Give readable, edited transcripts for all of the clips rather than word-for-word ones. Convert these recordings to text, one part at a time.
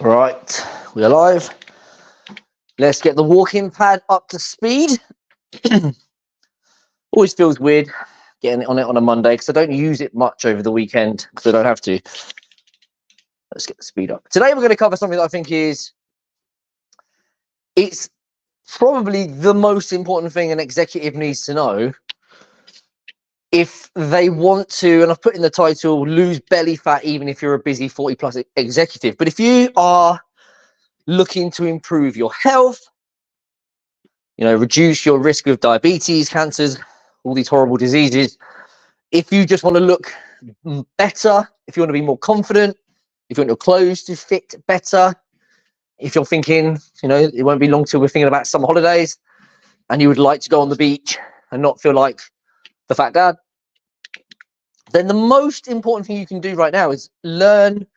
Right, we're live. Let's get the walking pad up to speed. Always feels weird getting it on a Monday because I don't use it much over the weekend because I don't have to. Let's get the speed up. Today we're going to cover something that I think it's probably the most important thing an executive needs to know if they want to, and I've put in the title, lose belly fat even if you're a busy 40 plus executive. But if you are looking to improve your health, reduce your risk of diabetes, cancers, all these horrible diseases. If you just want to look better, if you want to be more confident, if you want your clothes to fit better, if you're thinking, it won't be long till we're thinking about summer holidays and you would like to go on the beach and not feel like the fat dad, then the most important thing you can do right now is learn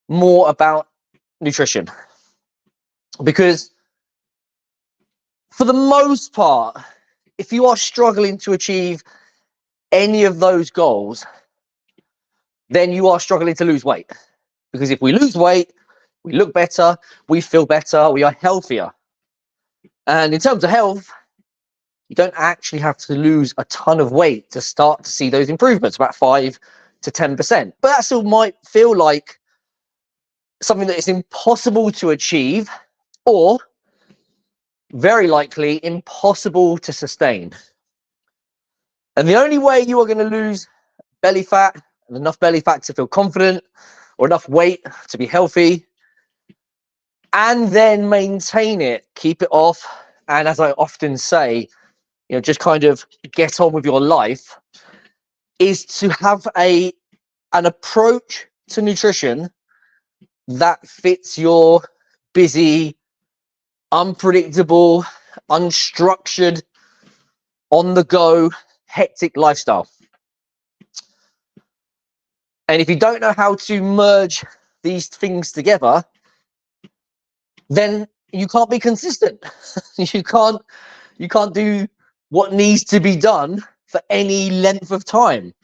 more about nutrition. Because for the most part, if you are struggling to achieve any of those goals, then you are struggling to lose weight. Because if we lose weight, we look better, we feel better, we are healthier. And in terms of health, you don't actually have to lose a ton of weight to start to see those improvements, about 5 to 10%. But that still might feel like something that is impossible to achieve, or very likely impossible to sustain. And the only way you are going to lose belly fat, and enough belly fat to feel confident, or enough weight to be healthy, and then maintain it, keep it off, and as I often say, just kind of get on with your life, is to have an approach to nutrition that fits your busy, unpredictable, unstructured, on the go, hectic lifestyle. And if you don't know how to merge these things together, then you can't be consistent. You can't do what needs to be done for any length of time.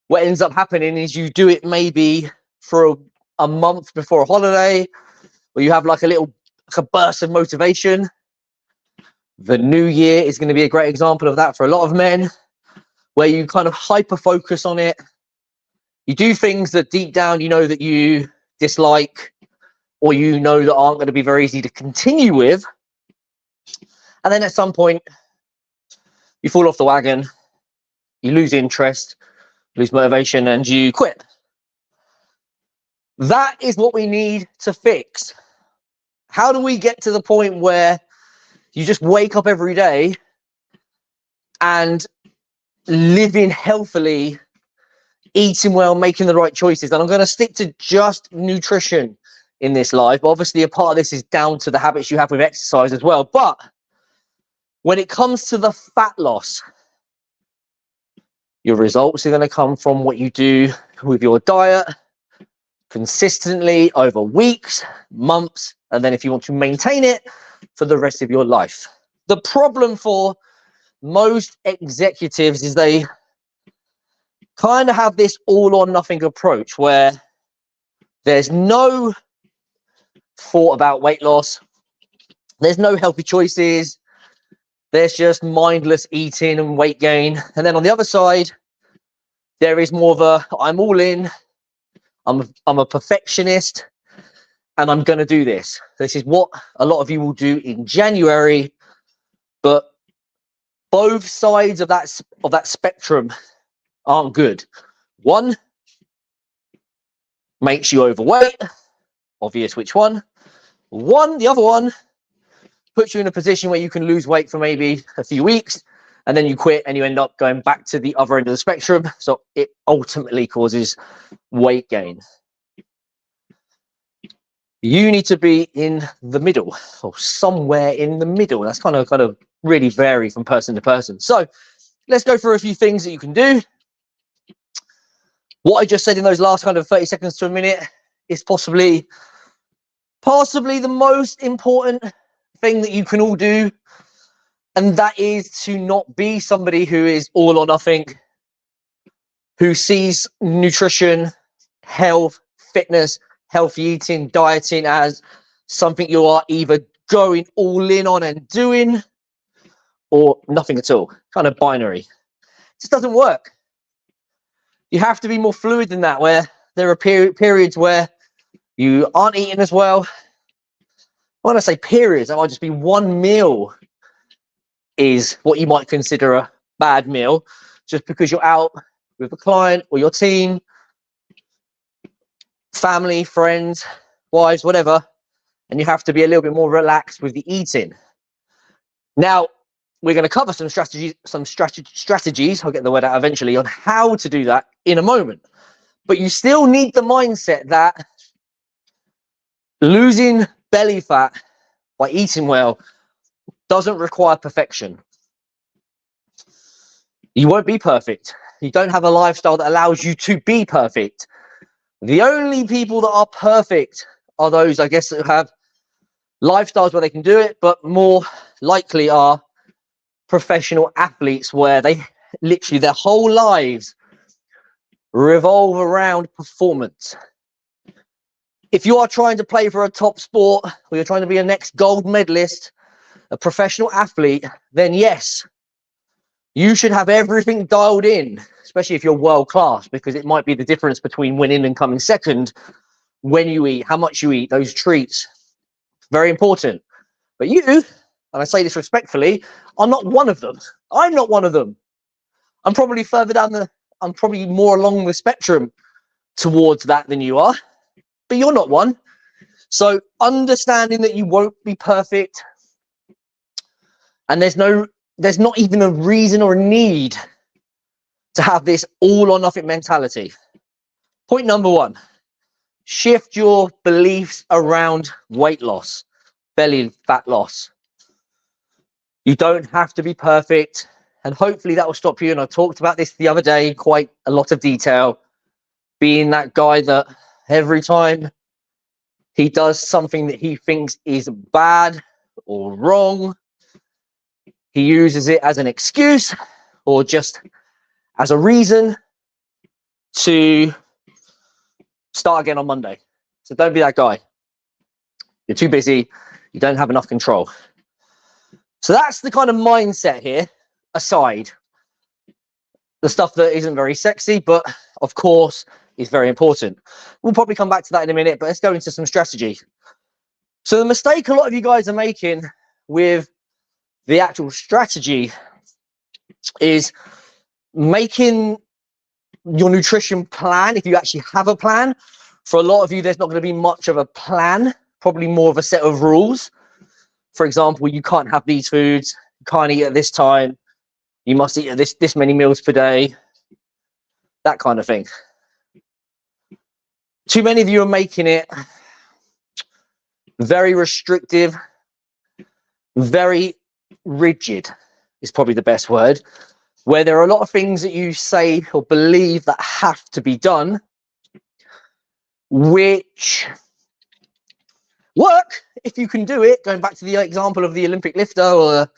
What ends up happening is you do it maybe for a month before a holiday, or you have like a burst of motivation. The new year is going to be a great example of that for a lot of men, where you kind of hyper focus on it. You do things that deep down that you dislike, or that aren't going to be very easy to continue with. And then at some point, you fall off the wagon, you lose interest, lose motivation, and you quit. That is what we need to fix. How do we get to the point where you just wake up every day and living healthily, eating well, making the right choices? And I'm going to stick to just nutrition in this live. Obviously, a part of this is down to the habits you have with exercise as well. But when it comes to the fat loss, your results are going to come from what you do with your diet consistently over weeks, months, and then if you want to maintain it for the rest of your life. The problem for most executives is they kind of have this all or nothing approach where there's no thought about weight loss, there's no healthy choices, there's just mindless eating and weight gain. And then on the other side, there is more of I'm all in, I'm a perfectionist, and I'm going to do this. This is what a lot of you will do in January, but both sides of that spectrum aren't good. One makes you overweight, obvious which one. The other one puts you in a position where you can lose weight for maybe a few weeks, and then you quit and you end up going back to the other end of the spectrum. So it ultimately causes weight gain. You need to be in the middle, or somewhere in the middle. That's kind of really vary from person to person. So let's go through a few things that you can do. What I just said in those last kind of 30 seconds to a minute is possibly the most important thing that you can all do. And that is to not be somebody who is all or nothing, who sees nutrition, health, fitness healthy eating, dieting as something you are either going all in on and doing or nothing at all, kind of binary. It just doesn't work. You have to be more fluid than that, where there are periods where you aren't eating as well. When I say periods, that might just be one meal is what you might consider a bad meal, just because you're out with a client or your team, family, friends, wives, whatever, and you have to be a little bit more relaxed with the eating. Now, we're going to cover some strategies, I'll get the word out eventually, on how to do that in a moment. But you still need the mindset that losing belly fat by eating well doesn't require perfection. You won't be perfect. You don't have a lifestyle that allows you to be perfect. The only people that are perfect are those, I guess, that have lifestyles where they can do it, but more likely are professional athletes where they literally their whole lives revolve around performance. If you are trying to play for a top sport, or you're trying to be a next gold medalist, a professional athlete, then yes, you should have everything dialed in, especially if you're world class, because it might be the difference between winning and coming second. When you eat, how much you eat, those treats, very important. But you, and I say this respectfully, are not one of them. I'm not one of them. I'm probably I'm probably more along the spectrum towards that than you are, but you're not one. So understanding that you won't be perfect, and there's not even a reason or a need to have this all or nothing mentality. Point number one, shift your beliefs around weight loss, belly fat loss. You don't have to be perfect, and hopefully that will stop you. And I talked about this the other day, quite a lot of detail, being that guy that every time he does something that he thinks is bad or wrong, he uses it as an excuse or just as a reason to start again on Monday. So don't be that guy. You're too busy. You don't have enough control. So that's the kind of mindset here, aside. The stuff that isn't very sexy, but of course is very important. We'll probably come back to that in a minute, but let's go into some strategy. So the mistake a lot of you guys are making with the actual strategy is making your nutrition plan. If you actually have a plan, for a lot of you, there's not going to be much of a plan, probably more of a set of rules. For example, you can't have these foods, you can't eat at this time, you must eat at this many meals per day, that kind of thing. Too many of you are making it very restrictive, very rigid is probably the best word, where there are a lot of things that you say or believe that have to be done, which work if you can do it. Going back to the example of the Olympic lifter or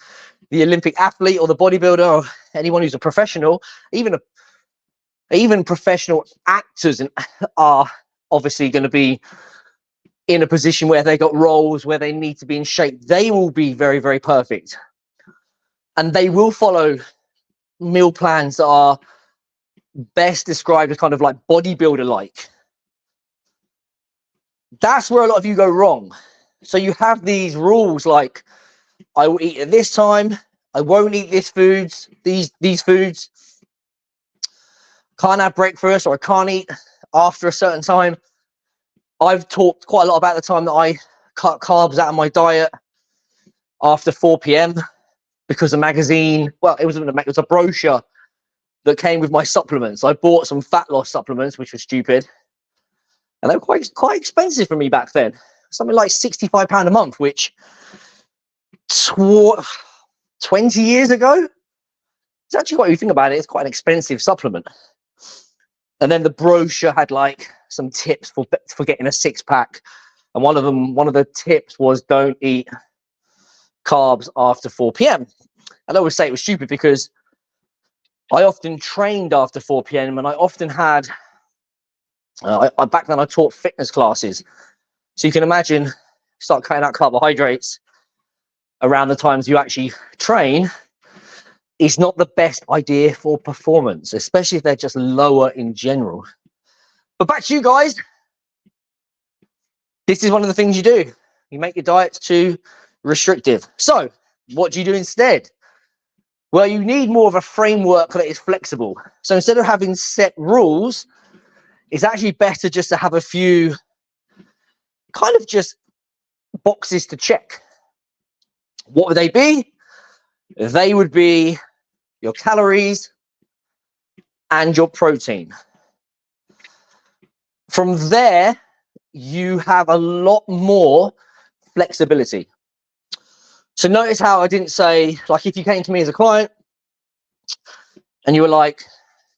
the Olympic athlete or the bodybuilder or anyone who's a professional, even professional actors are obviously going to be in a position where they got roles where they need to be in shape. They will be very, very perfect, and they will follow meal plans that are best described as kind of like bodybuilder like. That's where a lot of you go wrong. So you have these rules like, I will eat at this time, I won't eat these foods, can't have breakfast, or I can't eat after a certain time. I've talked quite a lot about the time that I cut carbs out of my diet after 4 p.m. because a magazine, well, it was a brochure that came with my supplements. I bought some fat loss supplements, which was stupid. And they were quite expensive for me back then. Something like £65 a month, which 20 years ago, it's actually, what you think about it, it's quite an expensive supplement. And then the brochure had like some tips for getting a six-pack. And one of the tips was don't eat carbs after 4 p.m. And I always say it was stupid because I often trained after 4 p.m. and I often had Back then I taught fitness classes. So you can imagine, start cutting out carbohydrates around the times you actually train is not the best idea for performance, especially if they're just lower in general. But back to you guys. This is one of the things you do. You make your diets too restrictive. So what do you do instead? Well, you need more of a framework that is flexible. So instead of having set rules, it's actually better just to have a few kind of just boxes to check. What would they be? They would be your calories and your protein. From there, you have a lot more flexibility. So notice how I didn't say, like, if you came to me as a client and you were like,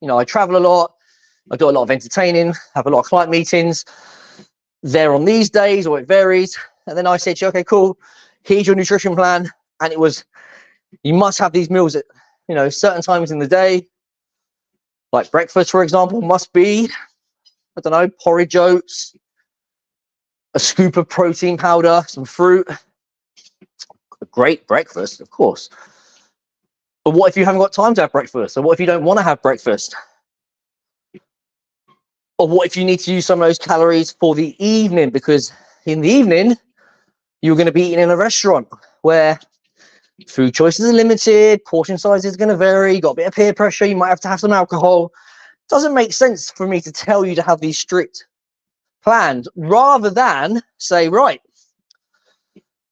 you know, I travel a lot, I do a lot of entertaining, have a lot of client meetings, they're on these days or it varies. And then I said to you, okay, cool, here's your nutrition plan. And it was, you must have these meals at, you know, certain times in the day, like breakfast, for example, must be, I don't know, porridge oats, a scoop of protein powder, some fruit. A great breakfast, of course. But what if you haven't got time to have breakfast? Or what if you don't want to have breakfast? Or what if you need to use some of those calories for the evening? Because in the evening, you're going to be eating in a restaurant where food choices are limited, portion size is going to vary, you got a bit of peer pressure, you might have to have some alcohol. Doesn't make sense for me to tell you to have these strict plans rather than say, right,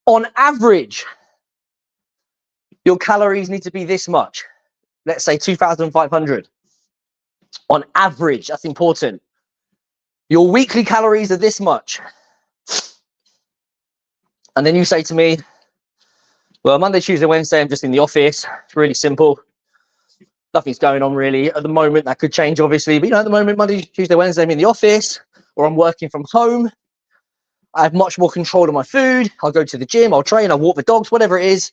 on average, your calories need to be this much. Let's say 2,500. On average, that's important. Your weekly calories are this much. And then you say to me, well, Monday, Tuesday, Wednesday, I'm just in the office. It's really simple. Nothing's going on really at the moment. That could change, obviously. But, you know, at the moment, Monday, Tuesday, Wednesday, I'm in the office or I'm working from home. I have much more control of my food. I'll go to the gym, I'll train, I'll walk the dogs, whatever it is.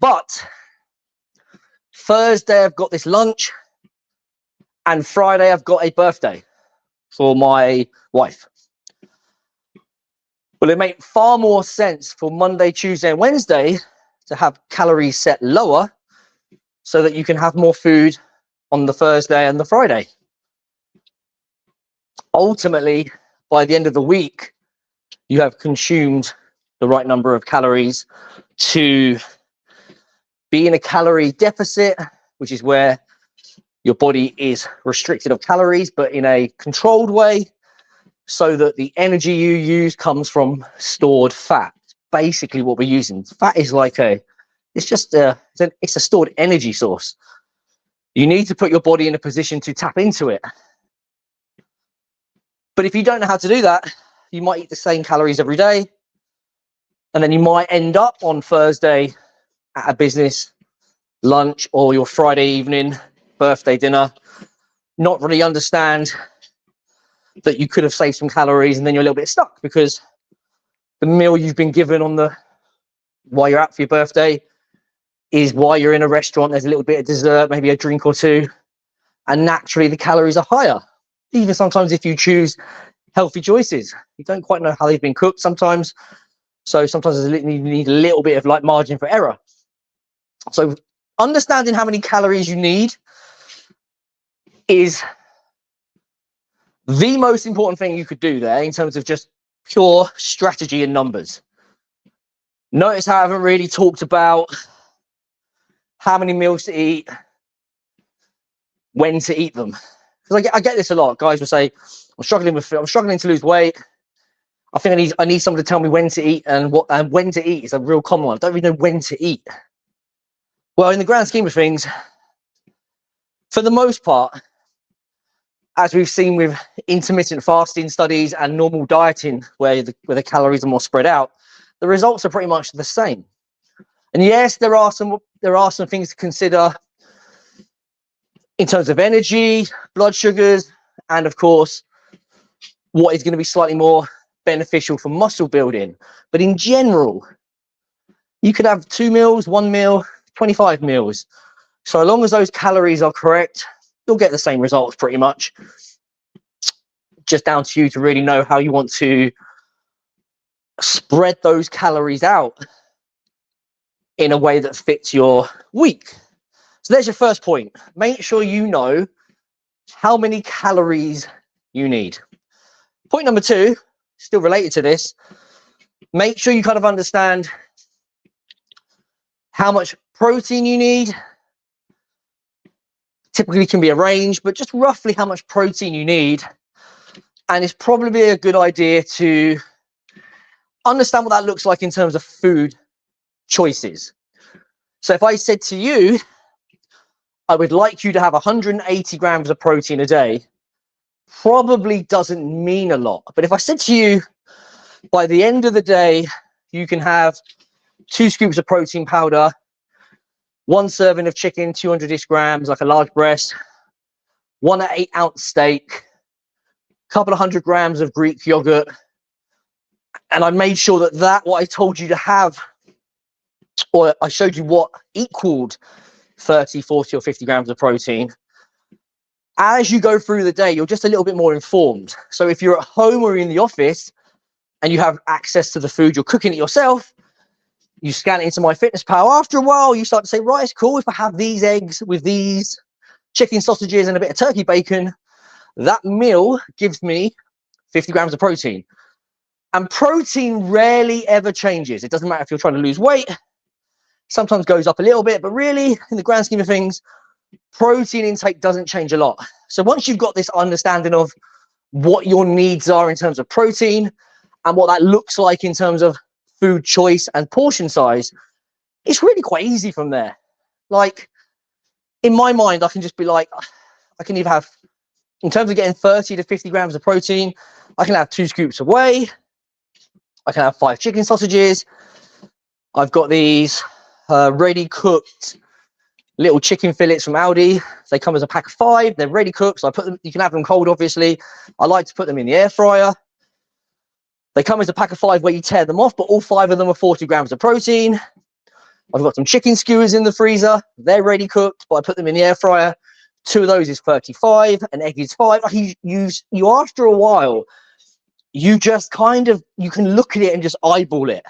But Thursday, I've got this lunch. And Friday, I've got a birthday for my wife. Well, it makes far more sense for Monday, Tuesday, and Wednesday to have calories set lower so that you can have more food on the Thursday and the Friday. Ultimately, by the end of the week, you have consumed the right number of calories to be in a calorie deficit, which is where your body is restricted of calories, but in a controlled way, so that the energy you use comes from stored fat. Basically what we're using. Fat is like it's a stored energy source. You need to put your body in a position to tap into it. But if you don't know how to do that, you might eat the same calories every day. And then you might end up on Thursday at a business lunch or your Friday evening birthday dinner, not really understand that you could have saved some calories, and then you're a little bit stuck because the meal you've been given on the while you're out for your birthday is while you're in a restaurant. There's a little bit of dessert, maybe a drink or two, and naturally the calories are higher. Even sometimes if you choose healthy choices, you don't quite know how they've been cooked sometimes, so sometimes you need a little bit of like margin for error. So understanding how many calories you need is the most important thing you could do there in terms of just pure strategy and numbers. Notice how I haven't really talked about how many meals to eat, when to eat them. Because I get this a lot. Guys will say, I'm struggling to lose weight. I think I need someone to tell me when to eat, and when to eat is a real common one. I don't really know when to eat. Well, in the grand scheme of things, for the most part, as we've seen with intermittent fasting studies and normal dieting, where the calories are more spread out, the results are pretty much the same. And yes, there are some things to consider in terms of energy, blood sugars, and of course, what is going to be slightly more beneficial for muscle building. But in general, you could have 2 meals, 1 meal, 25 meals. So long as those calories are correct, you'll get the same results pretty much. just down to you to really know how you want to spread those calories out in a way that fits your week. So there's your first point. Make sure you know how many calories you need. Point number two, still related to this, make sure you kind of understand how much protein you need. Typically can be a range, but just roughly how much protein you need. And it's probably a good idea to understand what that looks like in terms of food choices. So if I said to you, I would like you to have 180 grams of protein a day, probably doesn't mean a lot. But if I said to you, by the end of the day, you can have 2 scoops of protein powder, 1 serving of chicken, 200-ish grams, like a large breast, 1 8-ounce steak, a couple of 100 grams of Greek yogurt, and I made sure that what I told you to have, or I showed you what equaled 30, 40, or 50 grams of protein. As you go through the day, you're just a little bit more informed. So if you're at home or in the office and you have access to the food, you're cooking it yourself, you scan it into MyFitnessPal. After a while, you start to say, right, it's cool if I have these eggs with these chicken sausages and a bit of turkey bacon, that meal gives me 50 grams of protein. And protein rarely ever changes. It doesn't matter if you're trying to lose weight, sometimes goes up a little bit, but really, in the grand scheme of things, protein intake doesn't change a lot. So once you've got this understanding of what your needs are in terms of protein and what that looks like in terms of food choice and portion size, it's really quite easy from there. Like, in my mind, I can just be like, I can either have, in terms of getting 30 to 50 grams of protein, I can have 2 scoops of whey, I can have 5 chicken sausages, I've got these ready cooked little chicken fillets from Aldi. They come as a pack of 5. They're ready cooked. So I put them, you can have them cold, obviously. I like to put them in the air fryer. They come as a pack of 5 where you tear them off, but all 5 of them are 40 grams of protein. I've got some chicken skewers in the freezer. They're ready cooked, but I put them in the air fryer. 2 of those is 35. An egg is 5. You after a while, you just kind of, you can look at it and just eyeball it.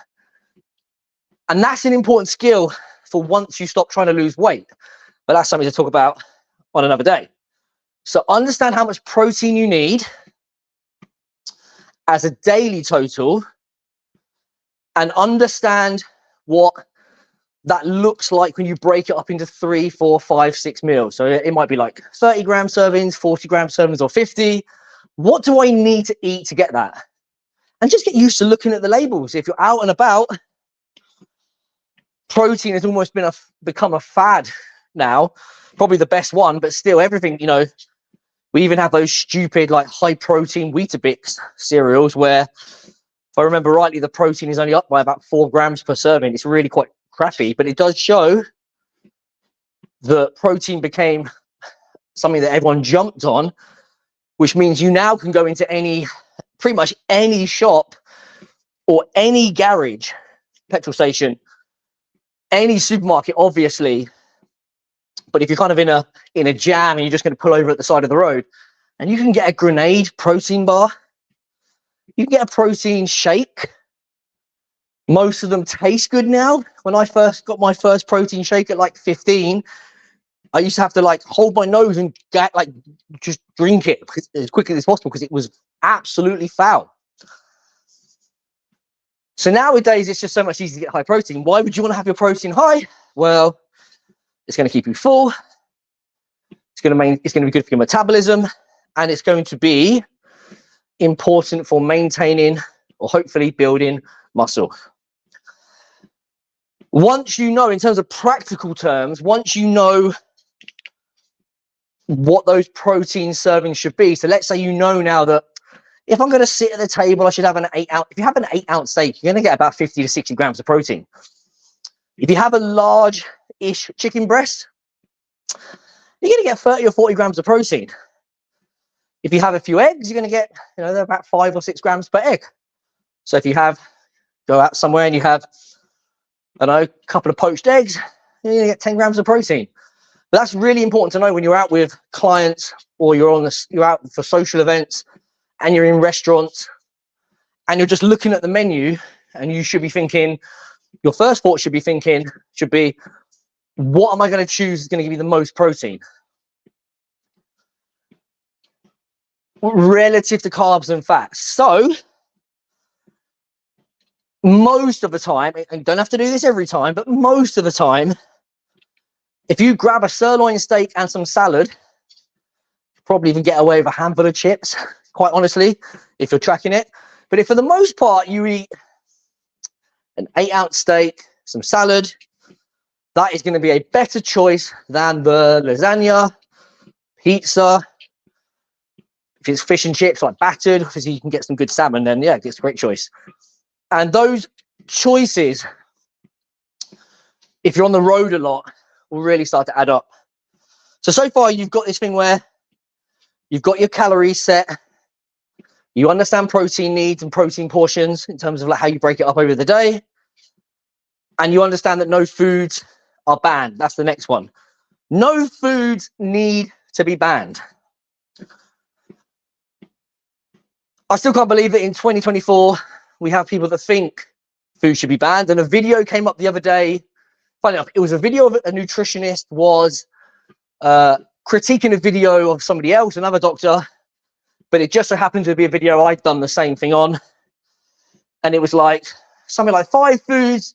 And that's an important skill for once you stop trying to lose weight. But that's something to talk about on another day. So understand how much protein you need as a daily total and understand what that looks like when you break it up into 3, 4, 5, 6 meals. So it might be like 30 gram servings, 40 gram servings, or 50. What do I need to eat to get that? And just get used to looking at the labels. If you're out and about, protein has almost become a fad now, probably the best one, but still everything, you know, we even have those stupid like high protein Weetabix cereals where, if I remember rightly, the protein is only up by about 4 grams per serving. It's really quite crappy, but it does show that protein became something that everyone jumped on, which means you now can go into pretty much any shop or any garage, petrol station, any supermarket, obviously. But if you're kind of in a jam and you're just going to pull over at the side of the road, and you can get a Grenade protein bar, you can get a protein shake. Most of them taste good now. When I first got my first protein shake at like 15, I used to have to like hold my nose and just drink it as quickly as possible because it was absolutely foul. So nowadays, it's just so much easier to get high protein. Why would you want to have your protein high? Well, it's going to keep you full. It's going to be good for your metabolism, and it's going to be important for maintaining or hopefully building muscle. Once you know, in terms of practical terms, once you know what those protein servings should be. So let's say you know now that if I'm going to sit at the table, I should have an 8-ounce. If you have an 8-ounce steak, you're going to get about 50 to 60 grams of protein. If you have a large-ish chicken breast, you're going to get 30 or 40 grams of protein. If you have a few eggs, you're going to get, they're about 5 or 6 grams per egg. So if you go out somewhere and you have, a couple of poached eggs, you're going to get 10 grams of protein. But that's really important to know when you're out with clients or you're out for social events and you're in restaurants and you're just looking at the menu, and you should be thinking, your first thought should be, what am I going to choose is going to give me the most protein relative to carbs and fats? So most of the time, and you don't have to do this every time, but most of the time, if you grab a sirloin steak and some salad, you probably even get away with a handful of chips, quite honestly, if you're tracking it. But if for the most part you eat an 8-ounce steak, some salad, that is going to be a better choice than the lasagna, pizza. If it's fish and chips, like battered, obviously you can get some good salmon, then yeah, it's a great choice. And those choices, if you're on the road a lot, will really start to add up. So far you've got this thing where you've got your calories set, you understand protein needs and protein portions in terms of like how you break it up over the day, and you understand that no foods are banned. That's the next one. No foods need to be banned. I still can't believe that in 2024 we have people that think food should be banned. And a video came up the other day. Funny enough, it was a video of a nutritionist was critiquing a video of somebody else, another doctor, but it just so happened to be a video I'd done the same thing on. And it was like something like 5 foods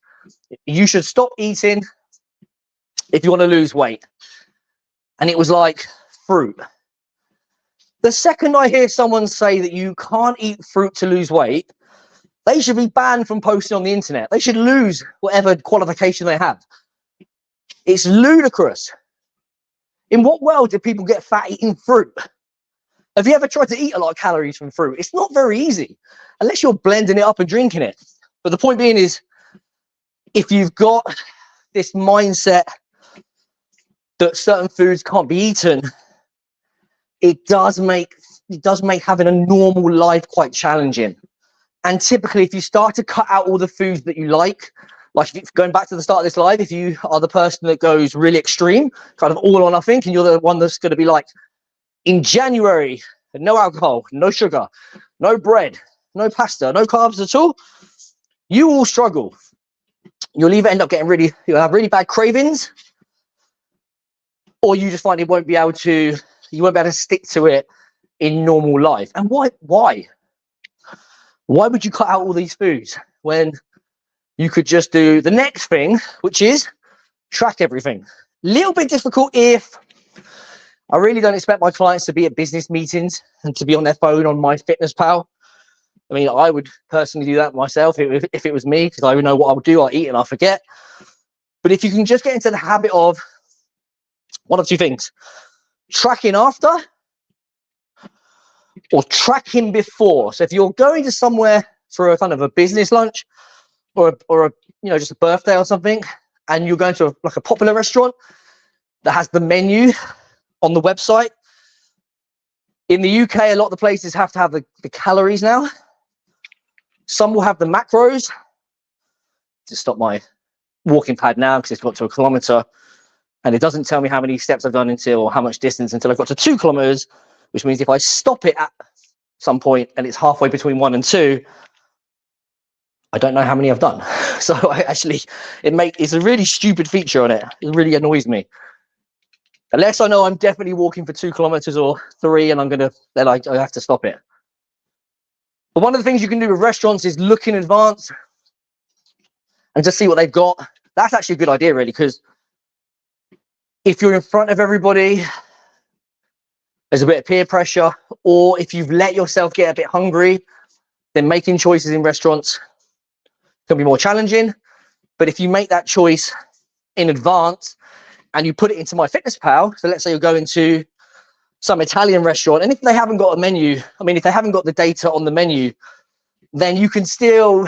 you should stop eating if you want to lose weight. And it was like fruit. The second I hear someone say that you can't eat fruit to lose weight, they should be banned from posting on the internet. They should lose whatever qualification they have. It's ludicrous. In what world do people get fat eating fruit? Have you ever tried to eat a lot of calories from fruit? It's not very easy, unless you're blending it up and drinking it. But the point being is, if you've got this mindset that certain foods can't be eaten, it does make having a normal life quite challenging. And typically, if you start to cut out all the foods that you like going back to the start of this live, if you are the person that goes really extreme, kind of all or nothing, and you're the one that's going to be like, in January, no alcohol, no sugar, no bread, no pasta, no carbs at all, you will struggle. You'll either end up getting you'll have really bad cravings, or you just find you won't be able to stick to it in normal life. And why would you cut out all these foods when you could just do the next thing, which is track everything? Little bit difficult if I really don't expect my clients to be at business meetings and to be on their phone on MyFitnessPal. I mean, I would personally do that myself if it was me, because I would know what I'll do. I'll eat and I'll forget. But if you can just get into the habit of one of two things: tracking after or tracking before. So if you're going to somewhere for a kind of a business lunch or a just a birthday or something, and you're going to like a popular restaurant that has the menu on the website. In the UK, a lot of the places have to have the calories now. Some will have the macros. To stop my walking pad now because it's got to 1 kilometer, and it doesn't tell me how many steps I've done or how much distance until I've got to 2 kilometers, which means if I stop it at some point and it's halfway between 1 and 2, I don't know how many I've done. So it's a really stupid feature on it. It really annoys me. Unless I know I'm definitely walking for 2 kilometers or 3, and then I have to stop it. But one of the things you can do with restaurants is look in advance and just see what they've got. That's actually a good idea, really, because if you're in front of everybody, there's a bit of peer pressure, or if you've let yourself get a bit hungry, then making choices in restaurants can be more challenging. But if you make that choice in advance and you put it into MyFitnessPal, so let's say you're going to some Italian restaurant, and if they haven't got a menu, if they haven't got the data on the menu, then you can still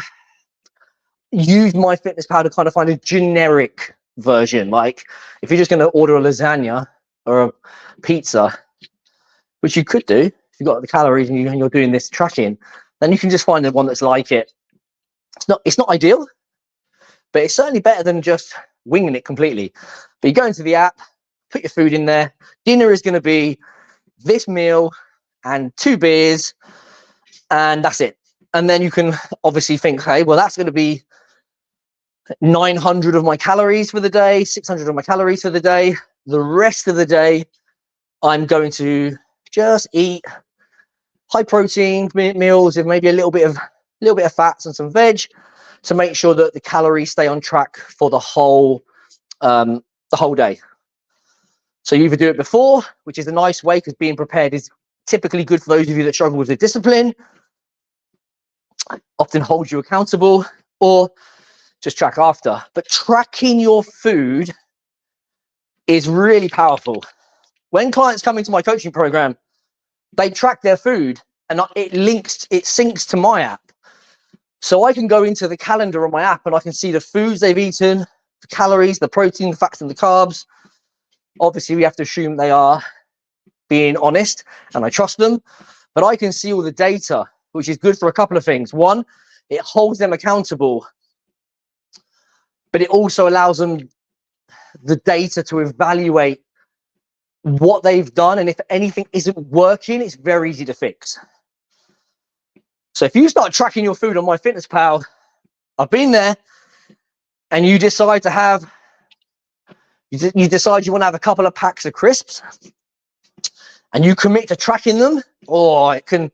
use MyFitnessPal to kind of find a generic version. Like if you're just going to order a lasagna or a pizza, which you could do if you've got the calories and you're doing this tracking, then you can just find the one that's like it. It's not ideal, but it's certainly better than just winging it completely. But you go into the app, put your food in there. Dinner is going to be this meal and 2 beers and that's it. And then you can obviously think, hey, well, that's going to be 900 of my calories for the day, 600 of my calories for the day. The rest of the day, I'm going to just eat high protein meals with maybe a little bit of fats and some veg to make sure that the calories stay on track for the whole day. So you either do it before, which is a nice way because being prepared is typically good for those of you that struggle with the discipline, often holds you accountable, or just track after. But tracking your food is really powerful. When clients come into my coaching program, they track their food and it syncs to my app. So I can go into the calendar on my app and I can see the foods they've eaten, the calories, the protein, the fats, and the carbs. Obviously, we have to assume they are being honest and I trust them, but I can see all the data, which is good for a couple of things. One, it holds them accountable, but it also allows them the data to evaluate what they've done. And if anything isn't working, it's very easy to fix. So if you start tracking your food on MyFitnessPal, I've been there, and you decide to have, you decide you want to have a couple of packs of crisps, and you commit to tracking them, or it can,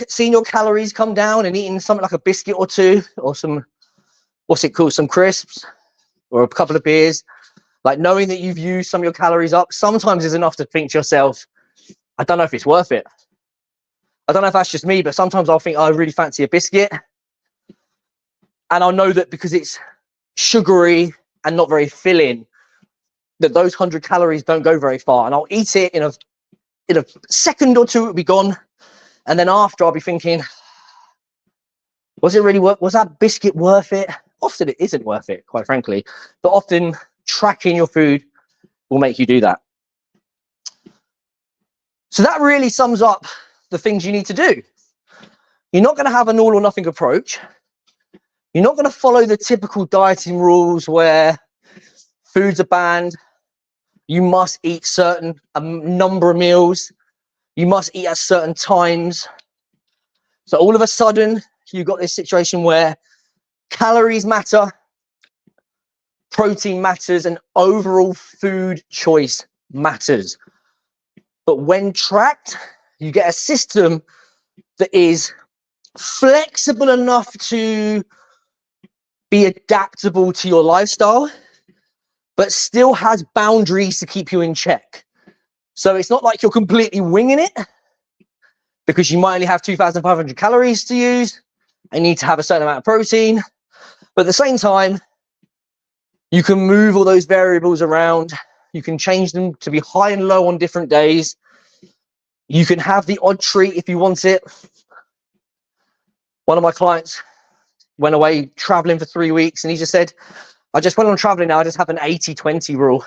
seeing your calories come down and eating something like a biscuit or two, or some, some crisps, or a couple of beers, like knowing that you've used some of your calories up, sometimes is enough to think to yourself, I don't know if it's worth it. I don't know if that's just me, but sometimes I'll think, oh, I really fancy a biscuit. And I'll know that because it's sugary and not very filling, that those 100 calories don't go very far. And I'll eat it in a second or two, it'll be gone. And then after, I'll be thinking, was that biscuit worth it? Often it isn't worth it, quite frankly. But often tracking your food will make you do that. So that really sums up the things you need to do. You're not going to have an all or nothing approach. You're not going to follow the typical dieting rules where foods are banned. You must eat a number of meals. You must eat at certain times. So all of a sudden, you've got this situation where calories matter, protein matters, and overall food choice matters. But when tracked, you get a system that is flexible enough to be adaptable to your lifestyle, but still has boundaries to keep you in check. So it's not like you're completely winging it, because you might only have 2,500 calories to use and need to have a certain amount of protein. But at the same time, you can move all those variables around. You can change them to be high and low on different days. You can have the odd treat if you want it. One of my clients went away traveling for 3 weeks, and he just said, I just went on traveling now, I just have an 80-20 rule.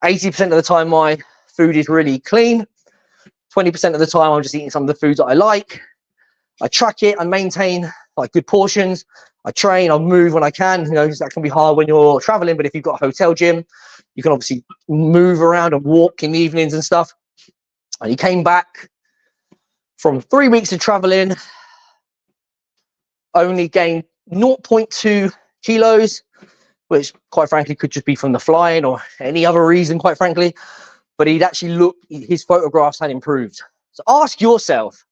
80% of the time my food is really clean. 20% of the time I'm just eating some of the foods that I like. I track it, I maintain like good portions. I train, I'll move when I can. You know, that can be hard when you're traveling, but if you've got a hotel gym, you can obviously move around and walk in the evenings and stuff. And he came back from 3 weeks of traveling, only gained 0.2 kilos, which quite frankly could just be from the flying or any other reason, quite frankly. But he'd actually looked, his photographs had improved. So ask yourself,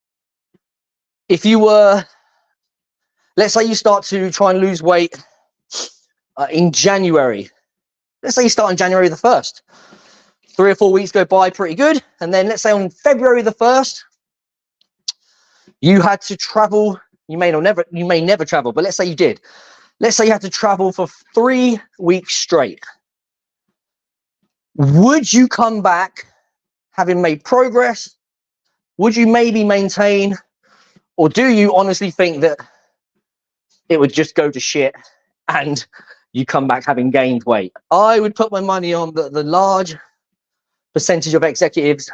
if you were, let's say you start to try and lose weight in January. Let's say you start on January the 1st. 3 or 4 weeks go by pretty good. And then let's say on February the 1st, you had to travel. You may never travel, but let's say you did. Let's say you had to travel for 3 weeks straight. Would you come back having made progress? Would you maybe maintain? Or do you honestly think that it would just go to shit and you come back having gained weight? I would put my money on the large percentage of executives,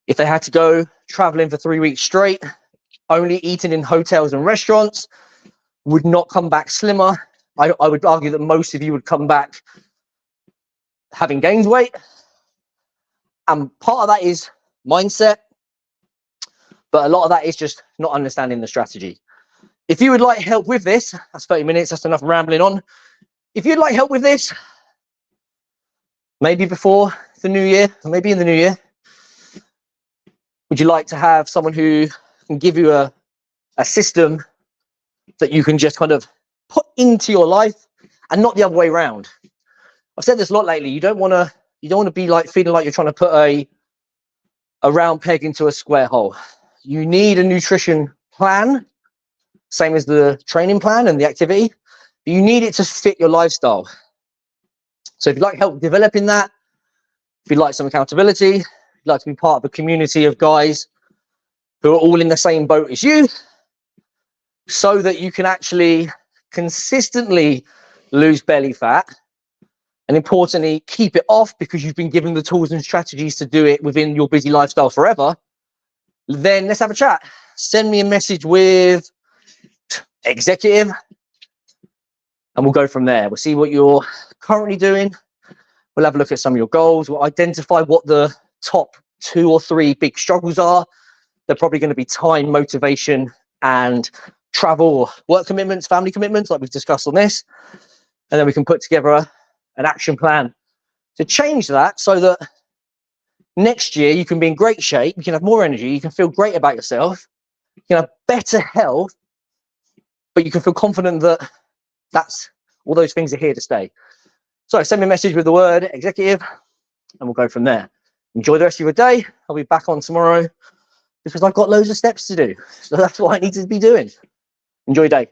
if they had to go traveling for 3 weeks straight, only eating in hotels and restaurants, would not come back slimmer. I would argue that most of you would come back having gained weight. And part of that is mindset. But a lot of that is just not understanding the strategy. If you would like help with this, that's 30 minutes, that's enough rambling on. If you'd like help with this, maybe before the new year, maybe in the new year, would you like to have someone who can give you a system that you can just kind of put into your life and not the other way around? I've said this a lot lately. You don't want to be like feeling like you're trying to put a round peg into a square hole. You need a nutrition plan, same as the training plan and the activity. You need it to fit your lifestyle. So if you'd like help developing that, if you'd like some accountability, if you'd like to be part of a community of guys who are all in the same boat as you, so that you can actually consistently lose belly fat, and importantly, keep it off because you've been given the tools and strategies to do it within your busy lifestyle forever, then let's have a chat. Send me a message with executive and we'll go from there. We'll see what you're currently doing. We'll have a look at some of your goals. We'll identify what the top 2 or 3 big struggles are. They're probably going to be time, motivation, and travel, work commitments, family commitments, like we've discussed on this. And then we can put together an action plan to change that so that next year you can be in great shape, you can have more energy, you can feel great about yourself, you can have better health, but you can feel confident that all those things are here to stay. So send me a message with the word executive and we'll go from there. Enjoy the rest of your day. I'll be back on tomorrow because I've got loads of steps to do. So that's what I need to be doing. Enjoy your day.